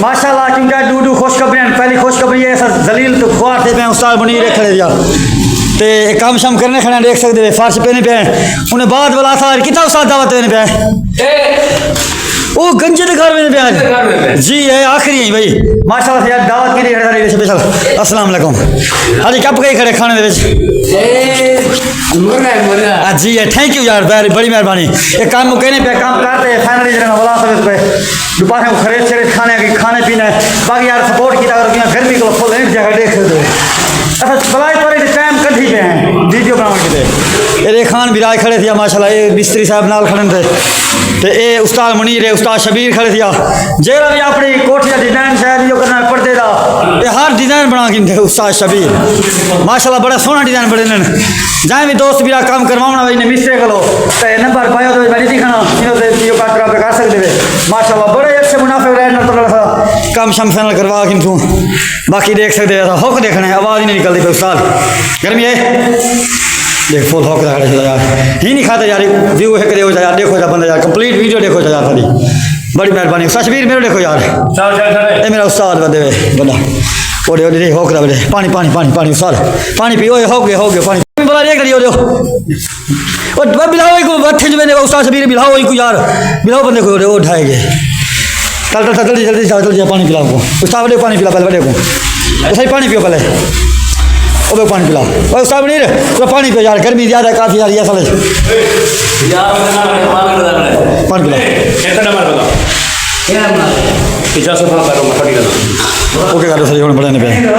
माशाल्लाह क्योंकि डूडू खुशखबरी पहली खुशखबरी है जलील तो खुआर थे पे उस्ताद बनी खड़े दिया ते काम शाम करने खड़े देख सकते फारश पे नहीं पे उन्हें बाद वाला था कितना उस्ताद दावत देने पे वो गंजे के घर में पे जी है आखिरी है भाई माशाल्लाह यार दावत के लिए खड़े स्पेशल अस्सलाम वालेकुम हाजी कब गए खड़े खाने दे जी है थैंक यू यार बड़ी मेहरबानी एक काम कहने पे काम करते हैं फाइनली जरा वाला सब पे दोपहर को खरीद चले खाने पीने बाकी यार सपोर्ट किया अगर गर्मी को फुल जगह देख सकते हो अच्छा बलाई पर टाइम कटी पे हैं वीडियो बनाने के लिए खान बिराज खड़े थे माशाल्लाह ये मिस्त्री साहब नाल खड़े थे तो ये उस्ताद मुनीर है उस्ताद शबीर खड़े थे जेड़ा भी अपनी कोठी का डिजाइन शायद जो करना पर्दे का ये हर डिजाइन बना के थे उस्ताद शबीर माशाल्लाह बड़ा सोहना डिजाइन बने जहाँ भी दोस्त मेरा काम करवाना भाई ने मिस्त्री करो तो नंबर पायो तो बड़ी दिखाना वीडियो काट कर सकते थे माशाल्लाह बड़े अच्छे मुनाफे काम शाम फाइनल करवा कि बाकी देख सकते हुक देखना है आवाज़ ही नहीं निकलती कोई उस्ताद गर्मी है देख फुल हॉक यार ही नहीं खाता यार व्यू है करे हो यार देखो जा बंदा यार कंप्लीट वीडियो देखो जा यार सारी बड़ी मेहरबानी तस्वीर मेरे देखो यार ये मेरा उस्ताद बंदे बंदा ओडे ओडे हॉक रहा बेटे पानी पानी पानी पानी उस्ताद पानी पियो हो गए पानी बड़ा रे करियो दो और बिलाओ को बत्थे जो मैंने उस्ताद शबीर बिलाओ को यार बिलाओ बंदे को वो उठाएंगे चल जल्दी जल्दी जल्दी पानी पिलाओ को उस्ताद बड़े पानी पिला पहले बड़े को सही पानी पियो पहले ओ पानी पिलाओ और उस्ताद नहीं तो पानी पियो यार गर्मी ज़्यादा काफ़ी यार ये साले पानी पिलाओ ओके कर दो सही होने बड़े पे